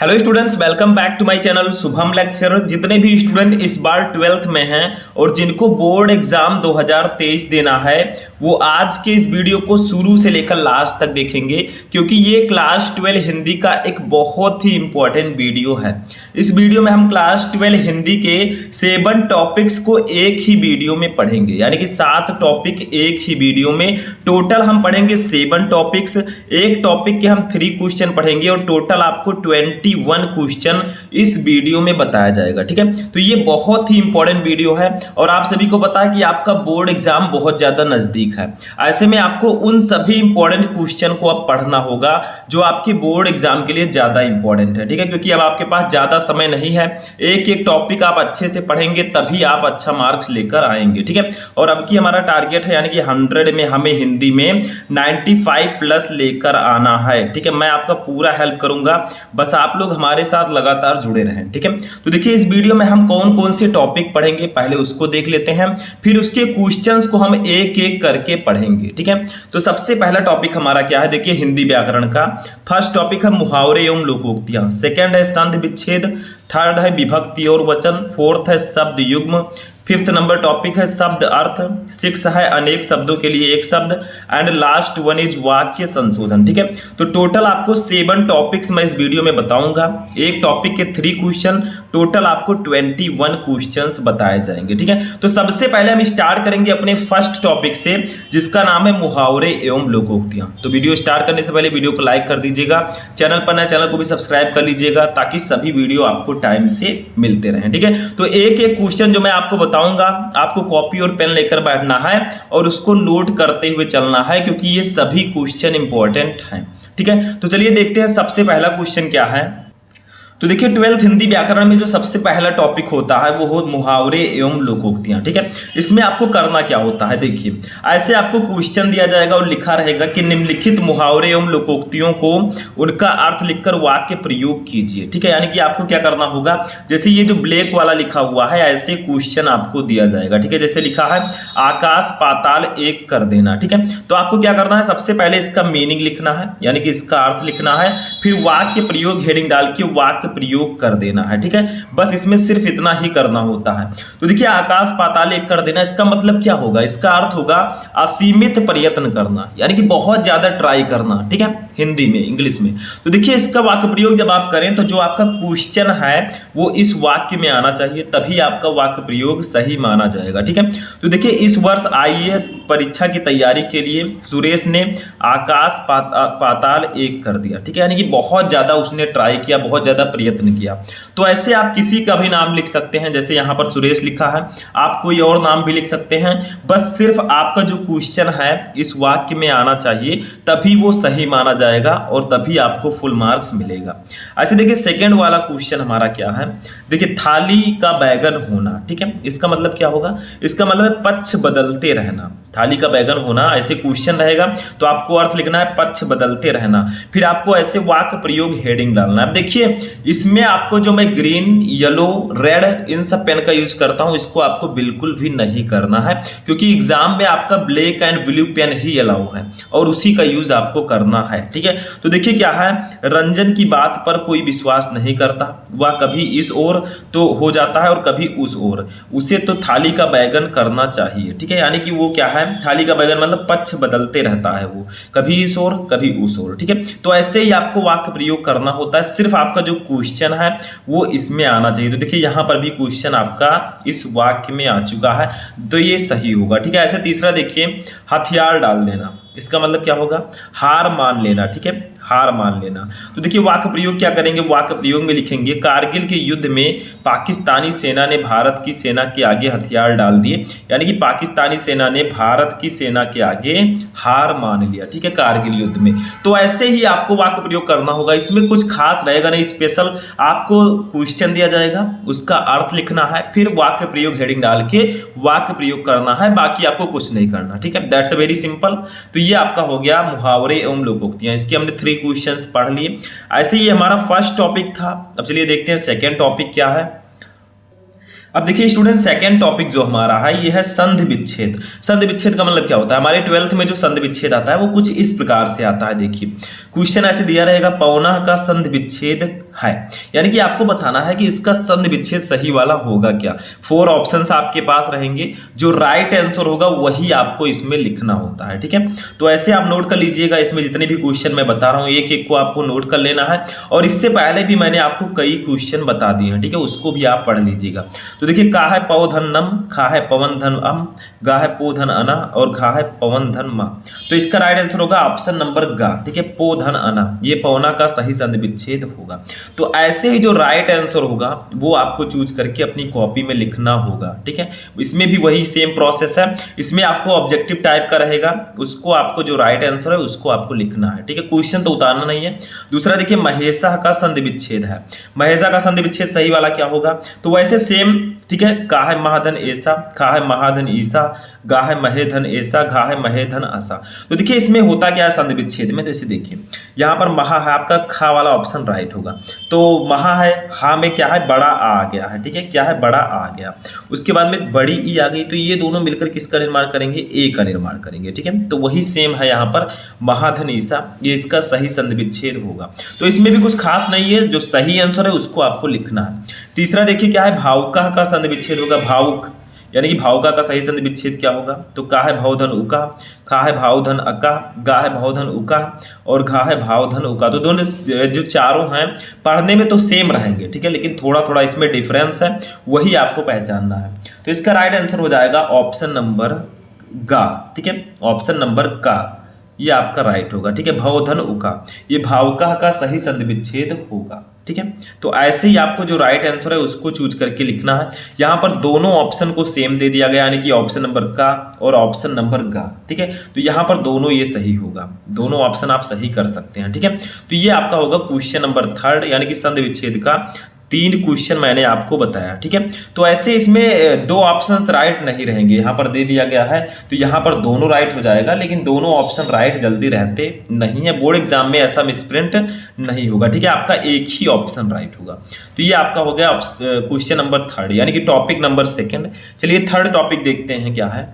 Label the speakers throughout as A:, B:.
A: Hello students, welcome back to my channel Shubham lecture. जितने भी student इस बार 12th में हैं और जिनको बोर्ड एग्जाम 2023 देना है वो आज के इस वीडियो को शुरू से लेकर लास्ट तक देखेंगे, क्योंकि ये क्लास 12 हिंदी का एक बहुत ही इंपॉर्टेंट वीडियो है। इस वीडियो में हम क्लास 12 हिंदी के 7 टॉपिक्स को एक ही वीडियो में पढ़ेंगे, यानी कि 7 टॉपिक एक ही वीडियो में। टोटल हम पढ़ेंगे 7 टॉपिक्स, एक टॉपिक के हम 3 क्वेश्चन पढ़ेंगे और टोटल आपको 21 क्वेश्चन इस वीडियो में बताया जाएगा। ठीक है, तो ये बहुत ही इंपॉर्टेंट वीडियो है और आप सभी को पता है कि आपका बोर्ड एग्जाम बहुत ज्यादा नजदीक है। ऐसे में आपको उन सभी इंपॉर्टेंट क्वेश्चन को अब पढ़ना होगा जो आपके बोर्ड एग्जाम के लिए ज्यादा इंपॉर्टेंट है। ठीक है, क्योंकि अब आपके पास ज्यादा समय नहीं है, एक एक टॉपिक आप अच्छे से पढ़ेंगे तभी आप अच्छा मार्क्स लेकर आएंगे। ठीक है, और अब की हमारा टारगेट है, यानी कि 100 में हमें हिंदी में 95 प्लस लेकर आना है। ठीक है, मैं आपका पूरा हेल्प करूंगा, बस आप लोग हमारे साथ लगातार जुड़े रहें। ठीक है, तो देखिए इस वीडियो में हम कौन कौन से टॉपिक पढ़ेंगे पहले उसको देख लेते हैं, फिर उसके क्वेश्चंस को हम एक एक करके पढ़ेंगे। ठीक है, तो सबसे पहला टॉपिक हमारा क्या है, देखिए हिंदी व्याकरण का। फर्स्ट टॉपिक है मुहावरे एवं लोकोक्तियां, सेकंड है संधि विच्छेद, थर्ड है विभक्ति और वचन, फोर्थ है शब्द युग्म, 5th नंबर टॉपिक है शब्द अर्थ, 6 है अनेक शब्दों के लिए एक शब्द, एंड लास्ट 1 इज वाक्य संशोधन। ठीक है, तो टोटल आपको 7 टॉपिक्स मैं इस वीडियो में बताऊंगा, एक टॉपिक के 3 क्वेश्चन, टोटल आपको 21 क्वेश्चंस बताए जाएंगे। ठीक है, तो सबसे पहले हम स्टार्ट करेंगे अपने फर्स्ट टॉपिक से, जिसका नाम है मुहावरे एवं लोकोक्तियां। तो वीडियो स्टार्ट करने से पहले वीडियो को लाइक कर दीजिएगा, चैनल पर नए चैनल को भी सब्सक्राइब कर लीजिएगा ताकि सभी वीडियो आपको टाइम से मिलते रहें। ठीक है, तो एक एक क्वेश्चन जो मैं आपको बताऊंगा, आपको कॉपी और पेन लेकर बैठना है और उसको नोट करते हुए चलना है, क्योंकि ये सभी क्वेश्चन इंपॉर्टेंट हैं। ठीक है, तो चलिए देखते हैं सबसे पहला क्वेश्चन क्या है। तो देखिए 12th हिंदी व्याकरण में जो सबसे पहला टॉपिक होता है वो हो मुहावरे एवं लोकोक्तियां। ठीक है, इसमें आपको करना क्या होता है, देखिए ऐसे आपको क्वेश्चन दिया जाएगा और लिखा रहेगा कि निम्नलिखित मुहावरे एवं लोकोक्तियों को उनका अर्थ लिखकर वाक्य प्रयोग कीजिए। ठीक है, यानी कि आपको क्या करना होगा, जैसे ये जो ब्लैक वाला लिखा हुआ है ऐसे क्वेश्चन आपको दिया जाएगा। ठीक है, जैसे लिखा है आकाश पाताल एक कर देना। ठीक है, तो आपको क्या करना है, सबसे पहले इसका मीनिंग लिखना है, यानी कि इसका अर्थ लिखना है, फिर वाक्य प्रयोग हेडिंग डाल के वाक्य प्रयोग कर देना है। ठीक है, बस इसमें सिर्फ इतना ही करना होता है। तो देखिए आकाश पाताल एक कर देना, इसका मतलब क्या होगा, इसका अर्थ होगा असीमित प्रयत्न करना, यानी कि बहुत ज्यादा ट्राई करना। ठीक है, हिंदी में, इंग्लिश में। तो देखिए इसका वाक्य प्रयोग जब आप करें तो जो आपका क्वेश्चन है वो इस वाक्य में आना चाहिए, तभी आपका वाक्य प्रयोग सही माना जाएगा। ठीक है, तो देखिए इस वर्ष IAS परीक्षा की तैयारी के लिए सुरेश ने आकाश पाताल एक कर दिया। ठीक है, यानी कि बहुत ज्यादा उसने ट्राई किया, बहुत ज्यादा प्रयत्न किया। तो ऐसे आप किसी का भी नाम लिख सकते हैं, जैसे यहां पर सुरेश लिखा है, आप कोई और नाम भी लिख सकते हैं, बस सिर्फ आपका जो क्वेश्चन है इस वाक्य में आना चाहिए, तभी वो सही माना जाएगा और तभी आपको फुल मार्क्स मिलेगा। ऐसे देखिए सेकंड वाला क्वेश्चन हमारा क्या है, देखिए थाली का बैगन होना। ठीक है, इसका मतलब क्या होगा, इसका मतलब है पक्ष बदलते रहना। थाली का बैगन होना ऐसे क्वेश्चन रहेगा तो आपको अर्थ लिखना है पक्ष बदलते रहना, फिर आपको ऐसे वाक्य प्रयोग हेडिंग डालना है। अब देखिए इसमें आपको जो मैं ग्रीन, येलो, रेड इन सब पेन का यूज करता हूं, इसको आपको बिल्कुल भी नहीं करना है, क्योंकि एग्जाम में आपका ब्लैक एंड ब्लू पेन ही अलाउ है और उसी का यूज आपको करना है। ठीक है, तो देखिए क्या है, रंजन की बात पर कोई विश्वास नहीं करता, वह कभी इस ओर तो हो जाता है और कभी उस ओर, उसे तो थाली का बैगन करना चाहिए। ठीक है, यानी कि वो क्या है, थाली का बैगन मतलब पक्ष बदलते रहता है, वो कभी इस ओर कभी उस ओर। ठीक है, तो ऐसे ही आपको वाक्य प्रयोग करना होता है, सिर्फ आपका जो क्वेश्चन है वो इसमें आना चाहिए। तो देखिए यहां पर भी क्वेश्चन आपका इस वाक्य में आ चुका है, तो ये सही होगा। ठीक है, ऐसे तीसरा देखिए हथियार डाल देना, इसका मतलब क्या होगा, हार मान लेना। ठीक है, हार मान लेना। तो देखिए वाक्य प्रयोग क्या करेंगे, वाक्य प्रयोग में लिखेंगे कारगिल के युद्ध में पाकिस्तानी सेना ने भारत की सेना के आगे हथियार डाल दिए, यानी कि पाकिस्तानी सेना ने भारत की सेना के आगे हार मान लिया। ठीक है, कारगिल युद्ध में। तो ऐसे ही आपको वाक्य प्रयोग करना होगा, इसमें कुछ खास रहेगा नहीं, स्पेशल आपको क्वेश्चन दिया जाएगा, उसका अर्थ लिखना है, फिर वाक्य प्रयोग हेडिंग डाल के वाक्य प्रयोग करना है, बाकी आपको कुछ नहीं करना। ठीक है, दैट्स वेरी सिंपल। तो ये आपका हो गया मुहावरे एवं लोकोक्तियां, इसके हमने 3 क्वेश्चंस पढ़ लिए। ऐसे ही हमारा फर्स्ट टॉपिक था। अब चलिए देखते हैं सेकंड टॉपिक क्या है। अब देखिए स्टूडेंट, सेकंड टॉपिक जो हमारा है ये है संधि विच्छेद। संधि विच्छेद का मतलब क्या होता है? हमारे 12th में जो संधि विच्छेद आता है वो कुछ इस प्रकार से आता है। देखिए क्वेश्चन ऐसे दिया रहेगा, पौना का संधि विच्छेद है, यानी कि आपको बताना है कि इसका संधि विच्छेद सही वाला होगा क्या। 4 ऑप्शंस आपके पास रहेंगे, जो राइट आंसर होगा वही आपको इसमें लिखना होता है। ठीक है, तो ऐसे आप नोट कर लीजिएगा। इसमें जितने भी क्वेश्चन मैं बता रहा हूँ एक एक को आपको नोट कर लेना है, और इससे पहले भी मैंने आपको कई क्वेश्चन बता दिए हैं। ठीक है, उसको भी आप पढ़ लीजिएगा। तो देखिए, का है पौधन नम, खा है पवन धन अम, गा है पोधन अना और घा है पवन धन मा। तो इसका राइट आंसर होगा ऑप्शन नंबर गा। ठीक है, पोधन अना, ये पौना का सही संधि विच्छेद होगा। तो ऐसे ही जो राइट आंसर होगा वो आपको चूज करके अपनी कॉपी में लिखना होगा। ठीक है, इसमें भी वही सेम प्रोसेस है। इसमें आपको ऑब्जेक्टिव टाइप का रहेगा, उसको आपको जो राइट आंसर है उसको आपको लिखना है। ठीक है, क्वेश्चन तो उतारना नहीं है। दूसरा देखिए, महेशा का संधि विच्छेद है। महेशा का संधि विच्छेद सही वाला क्या होगा? तो वैसे सेम, ठीक है, का है महाधन ऐसा, खा है महाधन ईसा, गा है महेधन ऐसा, घा है महेधन आसा। तो देखिए इसमें होता क्या है संधि विच्छेद में, जैसे देखिए यहाँ पर महा है, आपका खा वाला ऑप्शन राइट होगा। तो महा है, हा में क्या है? बड़ा आ गया है। ठीक है, क्या है? बड़ा आ गया। उसके बाद में बड़ी ई आ गई, तो ये दोनों मिलकर किसका निर्माण करेंगे? ए का निर्माण करेंगे। ठीक है, तो वही सेम है यहाँ पर महाधन ईसा, ये इसका सही संधि विच्छेद होगा। तो इसमें भी कुछ खास नहीं है, जो सही आंसर है उसको आपको लिखना है। तीसरा देखिए क्या है? भावुका का संधि विच्छेद होगा। भावुक यानी कि भावुका का सही संधि विच्छेद क्या होगा? तो का है भावधन उका, खा है भावधन अका, गा है भावधन उका और घा है भावधन उका। तो दोनों जो चारों हैं पढ़ने में तो सेम रहेंगे। ठीक है, लेकिन थोड़ा थोड़ा इसमें डिफरेंस है, वही आपको पहचानना है। तो इसका राइट आंसर हो जाएगा ऑप्शन नंबर गा। ठीक है, ऑप्शन नंबर का ये आपका राइट होगा। ठीक है, भावधन उका, ये भावुका का सही संधि विच्छेद होगा। ठीक है, तो ऐसे ही आपको जो राइट आंसर है उसको चूज करके लिखना है। यहाँ पर दोनों ऑप्शन को सेम दे दिया गया, यानी कि ऑप्शन नंबर का और ऑप्शन नंबर गा। ठीक है, तो यहाँ पर दोनों ये सही होगा, दोनों ऑप्शन आप सही कर सकते हैं। ठीक है, तो ये आपका होगा क्वेश्चन नंबर 3, यानी कि संधि विच्छेद का 3 क्वेश्चन मैंने आपको बताया। ठीक है, तो ऐसे इसमें 2 ऑप्शंस राइट नहीं रहेंगे, यहाँ पर दे दिया गया है तो यहाँ पर दोनों राइट हो जाएगा, लेकिन दोनों ऑप्शन राइट जल्दी रहते नहीं है। बोर्ड एग्जाम में ऐसा मिसप्रिंट नहीं होगा। ठीक है, आपका एक ही ऑप्शन राइट होगा। तो ये आपका हो गया क्वेश्चन नंबर 3, यानी कि टॉपिक नंबर 2। चलिए थर्ड टॉपिक देखते हैं क्या है।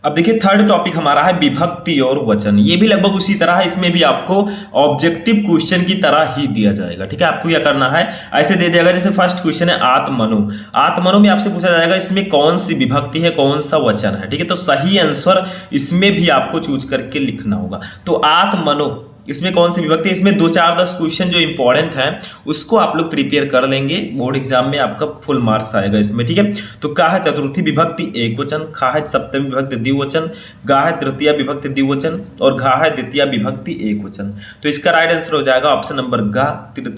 A: अब देखिए थर्ड टॉपिक हमारा है विभक्ति और वचन। ये भी लगभग उसी तरह है, इसमें भी आपको ऑब्जेक्टिव क्वेश्चन की तरह ही दिया जाएगा। ठीक है, आपको क्या करना है, ऐसे दे दिया जैसे फर्स्ट क्वेश्चन है आत्मनो। आत्मनो में आपसे पूछा जाएगा इसमें कौन सी विभक्ति है, कौन सा वचन है। ठीक है, तो सही आंसर इसमें भी आपको चूज करके लिखना होगा। तो आत्मनो इसमें कौन सी विभक्ति है? इसमें 2, 4, 10 क्वेश्चन जो इंपॉर्टेंट हैं उसको आप लोग प्रिपेयर कर लेंगे, बोर्ड एग्जाम में आपका फुल मार्क्स आएगा इसमें। ठीक है, तो का है चतुर्थी विभक्ति एक वचन, खा है सप्तमी विभक्ति द्विवचन, गा है तृतीय विभक्ति द्विवचन और घा है द्वितीय विभक्ति एक वचन। तो इसका राइट आंसर हो जाएगा ऑप्शन नंबर गा,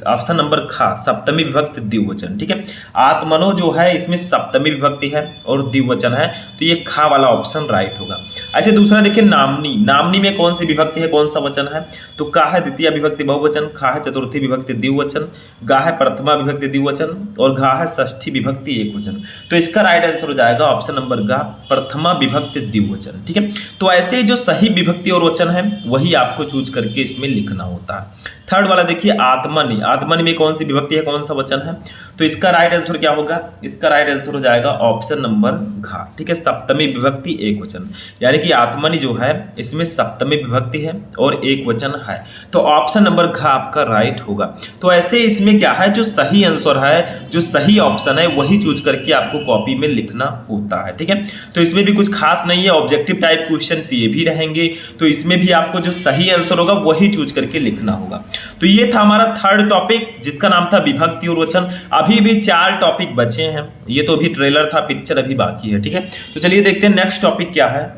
A: ऑप्शन नंबर खा सप्तमी विभक्ति द्विवचन। ठीक है, आत्मनो जो है इसमें सप्तमी विभक्ति है और द्विवचन है, तो ये खा वाला ऑप्शन राइट होगा। ऐसे दूसरा देखिए नामनी। नामनी में कौन सी विभक्ति है, कौन सा वचन है? तो का है द्वितीय विभक्ति बहुवचन, खा है चतुर्थी विभक्ति द्विवचन, गा है प्रथमा विभक्ति द्विवचन और घा है षष्ठी विभक्ति एक वचन। तो इसका राइट आंसर हो जाएगा ऑप्शन नंबर गा, प्रथमा विभक्ति द्विवचन। ठीक है, तो ऐसे जो सही विभक्ति और वचन है वही आपको चूज करके इसमें लिखना होता है। थर्ड वाला देखिए आत्मनि। आत्मनि में कौन सी विभक्ति है, कौन सा वचन है? तो इसका राइट आंसर क्या होगा? इसका राइट आंसर हो जाएगा ऑप्शन नंबर घा। ठीक है, सप्तमी विभक्ति एक वचन, यानी कि आत्मनि जो है इसमें सप्तमी विभक्ति है और एक वचन है, तो ऑप्शन नंबर घा आपका राइट होगा। तो ऐसे इसमें क्या है, जो सही आंसर है, जो सही ऑप्शन है वही चूज करके आपको कॉपी में लिखना होता है। ठीक है, तो इसमें भी कुछ खास नहीं है, ऑब्जेक्टिव टाइप क्वेश्चन ये भी रहेंगे, तो इसमें भी आपको जो सही आंसर होगा वही चूज करके लिखना होगा। तो ये था हमारा थर्ड टॉपिक जिसका नाम था विभक्ति और वचन। अभी भी 4 टॉपिक बचे हैं, ये तो अभी ट्रेलर था, पिक्चर अभी बाकी है। ठीक है, तो चलिए देखते हैं नेक्स्ट टॉपिक क्या है।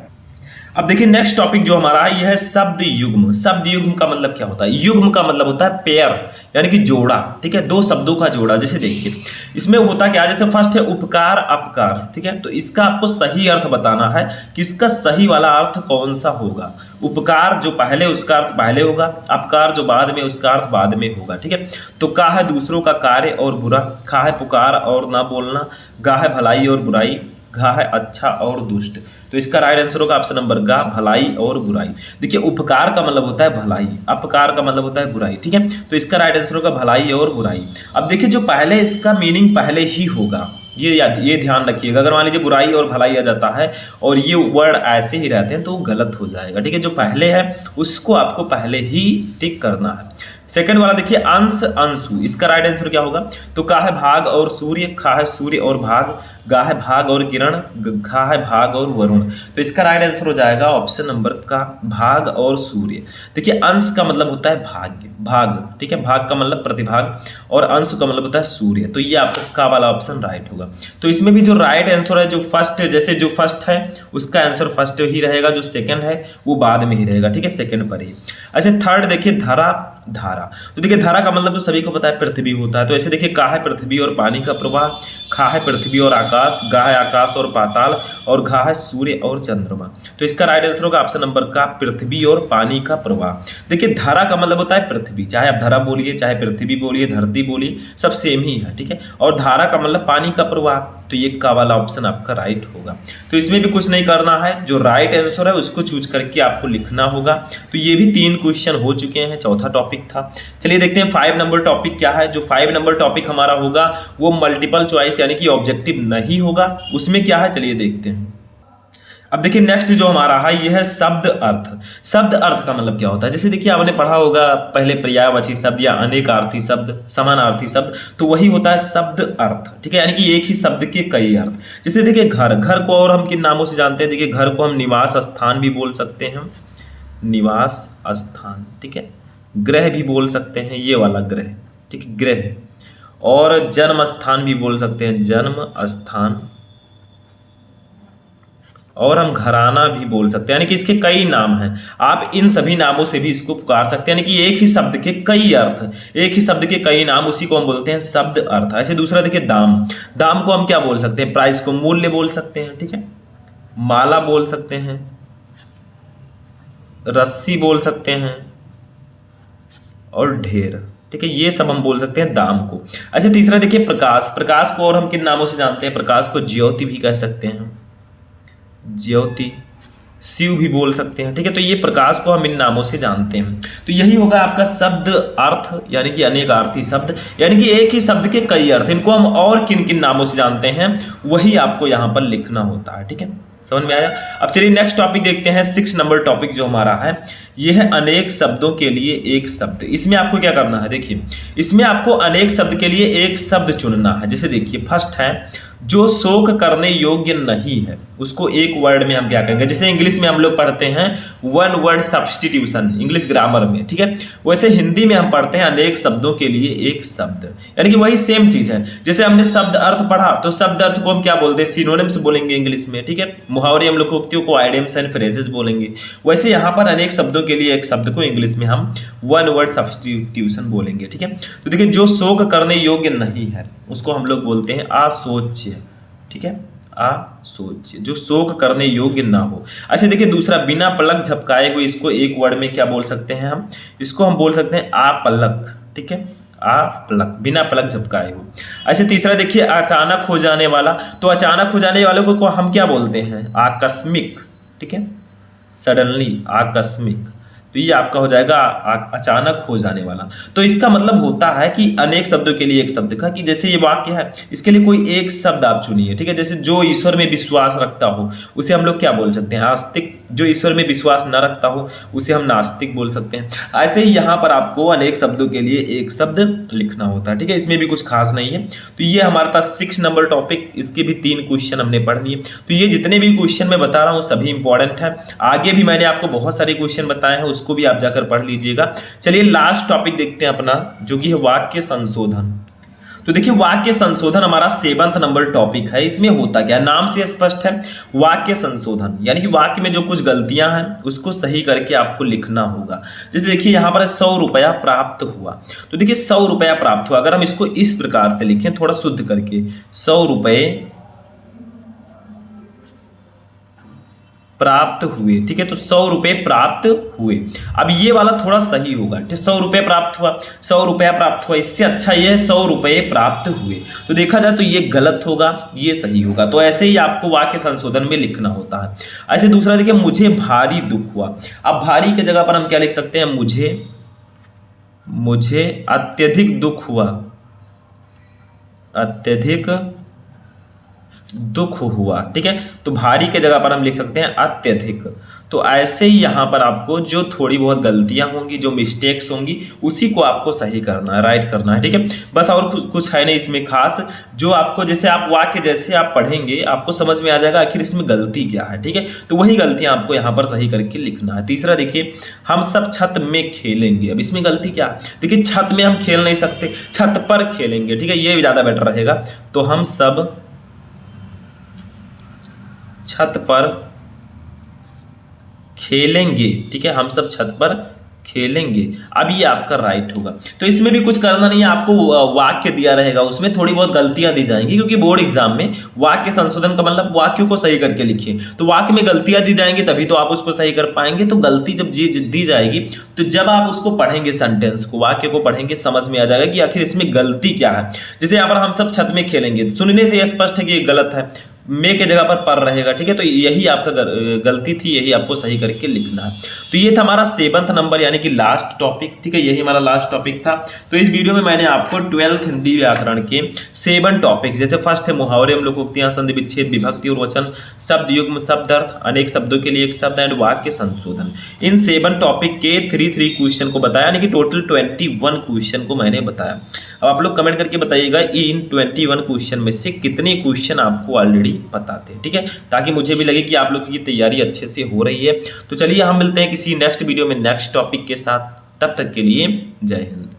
A: अब देखिए नेक्स्ट टॉपिक जो हमारा है ये है शब्द युग्म। शब्द युग्म का मतलब क्या होता है? युग्म का मतलब होता है पेयर, यानी कि जोड़ा। ठीक है, 2 शब्दों का जोड़ा। जैसे देखिए इसमें होता क्या है, जैसे फर्स्ट है उपकार अपकार। ठीक है, तो इसका आपको सही अर्थ बताना है कि इसका सही वाला अर्थ कौन सा होगा। उपकार जो पहले उसका अर्थ पहले होगा, अपकार जो बाद में उसका अर्थ बाद में होगा। ठीक है, तो का है दूसरों का कार्य और बुरा, खा है पुकार और ना बोलना, गा है भलाई और बुराई, घा है अच्छा और दुष्ट। तो इसका राइट आंसर होगा ऑप्शन नंबर गा, भलाई और बुराई। देखिए उपकार का मतलब होता है भलाई, अपकार का मतलब होता है बुराई। ठीक है, तो इसका राइट आंसर होगा भलाई और बुराई। अब देखिए जो पहले इसका मीनिंग पहले ही होगा, ये ध्यान रखिएगा। अगर मान लीजिए बुराई और भलाई आ जाता है और ये वर्ड ऐसे ही रहते हैं तो वो गलत हो जाएगा, ठीक है। जो पहले है उसको आपको पहले ही टिक करना है। सेकंड वाला देखिए अंश अंशु, इसका राइट आंसर क्या होगा? तो का है भाग और सूर्य, खा है सूर्य और भाग, गा है भाग और किरण, घा है भाग और वरुण। तो इसका राइट आंसर हो जाएगा ऑप्शन नंबर का भाग और सूर्य। देखिए अंश का मतलब होता है भाग्य, भाग, ठीक है। भाग का मतलब प्रतिभाग और अंश का मतलब होता है सूर्य। तो ये आपका का वाला ऑप्शन राइट होगा। तो इसमें भी जो राइट आंसर है, जो फर्स्ट, जैसे जो फर्स्ट है उसका आंसर फर्स्ट ही रहेगा, जो सेकंड है वो बाद में ही रहेगा, ठीक है, सेकंड पर ही। अच्छा थर्ड देखिए धरा धारा। तो देखिए धारा का मतलब तो सभी को पता है पृथ्वी होता है। तो ऐसे देखिए का है पृथ्वी और पानी का प्रवाह, खा है पृथ्वी और आकाश, गा है आकाश और पाताल और घा है सूर्य और चंद्रमा। तो इसका राइट आंसर होगा ऑप्शन नंबर का पृथ्वी और पानी का प्रवाह। देखिए धारा का मतलब होता है पृथ्वी, चाहे आप धरा बोलिए, चाहे पृथ्वी बोलिए, धरती बोलिए, सब सेम ही है, ठीक है। और धारा का मतलब पानी का प्रवाह। तो ये का वाला ऑप्शन आपका राइट होगा। तो इसमें भी कुछ नहीं करना है, जो राइट आंसर है उसको चूज करके आपको लिखना होगा। तो ये भी 3 क्वेश्चन हो चुके हैं, चौथा टॉपिक था। चलिए देखते हैं 5 नंबर टॉपिक क्या है। जो 5 नंबर टॉपिक हमारा होगा वो मल्टीपल चॉइस यानी कि ऑब्जेक्टिव नहीं होगा। उसमें क्या है चलिए देखते हैं। अब देखिए नेक्स्ट जो हमारा है ये है शब्द अर्थ। शब्द अर्थ का मतलब क्या होता है? जैसे देखिए आपने पढ़ा होगा पहले पर्यायवाची शब्द या अनेकार्थी शब्द, समानार्थी शब्द, तो वही होता है शब्द अर्थ, ठीक है। यानी कि एक ही शब्द के कई अर्थ। जैसे देखिए घर, घर को और हम किन नामों से जानते हैं? देखिए घर को हम निवास स्थान भी बोल सकते हैं, निवास स्थान, ठीक है। ग्रह भी बोल सकते हैं, ये वाला ग्रह, ठीक है, ग्रह। और जन्म स्थान भी बोल सकते हैं, जन्म स्थान। और हम घराना भी बोल सकते हैं, यानी कि इसके कई नाम हैं। आप इन सभी नामों से भी इसको पुकार सकते हैं, यानी कि एक ही शब्द के कई अर्थ, एक ही शब्द के कई नाम, उसी को हम बोलते हैं शब्द अर्थ। ऐसे दूसरा देखिए दाम। दाम को हम क्या बोल सकते हैं? प्राइस को मूल्य बोल सकते हैं, ठीक है। माला बोल सकते हैं, रस्सी बोल सकते हैं और ढेर, ठीक है। ये सब हम बोल सकते हैं दाम को। अच्छा तीसरा देखिए प्रकाश। प्रकाश को और हम किन नामों से जानते हैं? प्रकाश को ज्योति भी कह सकते हैं, ज्योति, शिव भी बोल सकते हैं, ठीक है। तो ये प्रकाश को हम इन नामों से जानते हैं। तो यही होगा आपका शब्द अर्थ, यानी कि अनेकार्थी शब्द, यानी कि एक ही शब्द के कई अर्थ। इनको हम और किन किन नामों से जानते हैं वही आपको यहाँ पर लिखना होता है, ठीक है। समझ में आया? अब चलिए नेक्स्ट टॉपिक देखते हैं। 6 नंबर टॉपिक जो हमारा है ये है अनेक शब्दों के लिए एक शब्द। इसमें आपको क्या करना है? देखिए इसमें आपको अनेक शब्द के लिए एक शब्द चुनना है। जैसे देखिए फर्स्ट है जो शोक करने योग्य नहीं है, उसको एक वर्ड में हम क्या कहेंगे? जैसे इंग्लिश में हम लोग पढ़ते हैं 1 वर्ड सब्स्टिट्यूशन, इंग्लिश ग्रामर में, ठीक है। वैसे हिंदी में हम पढ़ते हैं अनेक शब्दों के लिए एक शब्द, यानी कि वही सेम चीज है। जैसे हमने शब्द अर्थ पढ़ा तो शब्द अर्थ को हम क्या बोलते हैं? सिनोनिम्स बोलेंगे इंग्लिश में, ठीक है। मुहावरे हम लोग उक्तियों को आइडियम्स एंड फ्रेजेस बोलेंगे। वैसे यहाँ पर अनेक शब्दों के लिए एक शब्द को इंग्लिश में हम 1 वर्ड सब्स्टिट्यूशन बोलेंगे, ठीक है। तो देखिए जो शोक करने योग्य नहीं है उसको हम लोग बोलते हैं आशोच्य, ठीक है, आशोच्य, जो शोक करने योग्य ना हो। अच्छा देखिए दूसरा बिना पलक झपकाए हुए, इसको एक वर्ड में क्या बोल सकते हैं हम? इसको हम बोल सकते हैं आपलक, ठीक है, आपलक, बिना पलक झपकाए हुए। अच्छा तीसरा देखिए अचानक हो जाने वाला। तो अचानक हो जाने वाले को हम क्या बोलते हैं? आकस्मिक, ठीक है, सडनली, आकस्मिक। तो ये आपका हो जाएगा अचानक हो जाने वाला। तो इसका मतलब होता है कि अनेक शब्दों के लिए एक शब्द का, कि जैसे ये वाक्य है इसके लिए कोई एक शब्द आप चुनिए, ठीक है। जैसे जो ईश्वर में विश्वास रखता हो उसे हम लोग क्या बोल सकते हैं? आस्तिक। जो ईश्वर में विश्वास न रखता हो उसे हम नास्तिक बोल सकते हैं। ऐसे ही यहाँ पर आपको अनेक शब्दों के लिए एक शब्द लिखना होता है, ठीक है। इसमें भी कुछ खास नहीं है। तो ये हमारे पास 6 नंबर टॉपिक, इसके भी 3 क्वेश्चन हमने पढ़ लिए। तो ये जितने भी क्वेश्चन मैं बता रहा हूँ सभी इंपॉर्टेंट है। आगे भी मैंने आपको बहुत सारे क्वेश्चन बताए हैं, उसको भी आप जाकर पढ़ लीजिएगा। चलिए लास्ट टॉपिक देखते हैं अपना, जो कि है वाक्य संशोधन। तो देखिए वाक्य संशोधन हमारा 7वां नंबर टॉपिक है। इसमें होता क्या है? नाम से स्पष्ट है, वाक्य संशोधन, यानी कि वाक्य में जो कुछ गलतियां हैं उसको सही करके आपको लिखना होगा। जैसे देखिए यहाँ पर 100 रुपया प्राप्त हुआ। तो देखिए 100 रुपया प्राप्त हुआ, अगर हम इसको इस प्रकार से लिखें थोड़ा शुद्ध करके, 100 रुपये प्राप्त हुए, ठीक है। तो 100 रुपये प्राप्त हुए। अब ये वाला थोड़ा सही होगा, ठीक, 100 रुपये प्राप्त हुआ, 100 रुपया प्राप्त हुआ, इससे अच्छा ये है 100 रुपये प्राप्त हुए। तो देखा जाए तो ये गलत होगा, ये सही होगा। तो ऐसे ही आपको वाक्य संशोधन में लिखना होता है। ऐसे दूसरा देखिए मुझे भारी दुख हुआ। अब भारी की जगह पर हम क्या लिख सकते हैं? मुझे अत्यधिक दुख हुआ, अत्यधिक दुख हुआ। ठीक है, तो भारी के जगह पर हम लिख सकते हैं अत्यधिक। तो ऐसे ही यहाँ पर आपको जो थोड़ी बहुत गलतियां होंगी, जो मिस्टेक्स होंगी, उसी को आपको सही करना है, राइट करना है। ठीक है, बस और कुछ है नहीं इसमें खास। जो आपको जैसे आप वाक्य जैसे आप पढ़ेंगे आपको समझ में आ जाएगा आखिर इसमें गलती क्या है। ठीक है, तो वही गलतियां आपको यहाँ पर सही करके लिखना है। तीसरा देखिए, हम सब छत में खेलेंगे। अब इसमें गलती क्या है? देखिए, छत में हम खेल नहीं सकते, छत पर खेलेंगे। ठीक है, ये ज्यादा बेटर रहेगा। तो हम सब छत पर खेलेंगे। ठीक है, हम सब छत पर खेलेंगे। अब ये आपका राइट होगा। तो इसमें भी कुछ करना नहीं है, आपको वाक्य दिया रहेगा, उसमें थोड़ी बहुत गलतियां दी जाएंगी, क्योंकि बोर्ड एग्जाम में वाक्य संशोधन का मतलब वाक्यों को सही करके लिखिए। तो वाक्य में गलतियां दी जाएंगी तभी तो आप उसको सही कर पाएंगे। तो गलती जब दी जाएगी तो जब आप उसको पढ़ेंगे, सेंटेंस को, वाक्य को पढ़ेंगे, समझ में आ जाएगा कि आखिर इसमें गलती क्या है। जैसे यहाँ पर हम सब छत में खेलेंगे, सुनने से यह स्पष्ट है कि ये गलत है, मे के जगह पर रहेगा। ठीक है, तो यही आपका गलती थी, यही आपको सही करके लिखना है। तो ये था हमारा 7th नंबर यानी कि लास्ट टॉपिक। ठीक है, यही हमारा लास्ट टॉपिक था। तो इस वीडियो में मैंने आपको 12th हिंदी व्याकरण के 7 टॉपिक्स, जैसे फर्स्ट है मुहावरे, हम लोग उक्तियां, संधि विच्छेद, विभक्ति और वचन, शब्द युग्म, शब्द अर्थ, अनेक शब्दों के लिए एक शब्द एंड वाक्य संशोधन, इन 7 टॉपिक के 3 क्वेश्चन को बताया, यानी कि टोटल 21 क्वेश्चन को मैंने बताया। अब आप लोग कमेंट करके बताइएगा इन 21 क्वेश्चन में से कितने क्वेश्चन आपको ऑलरेडी पता थे। ठीक है, ताकि मुझे भी लगे कि आप लोगों की तैयारी अच्छे से हो रही है। तो चलिए हम मिलते हैं किसी नेक्स्ट वीडियो में नेक्स्ट टॉपिक के साथ। तब तक के लिए जय हिंद।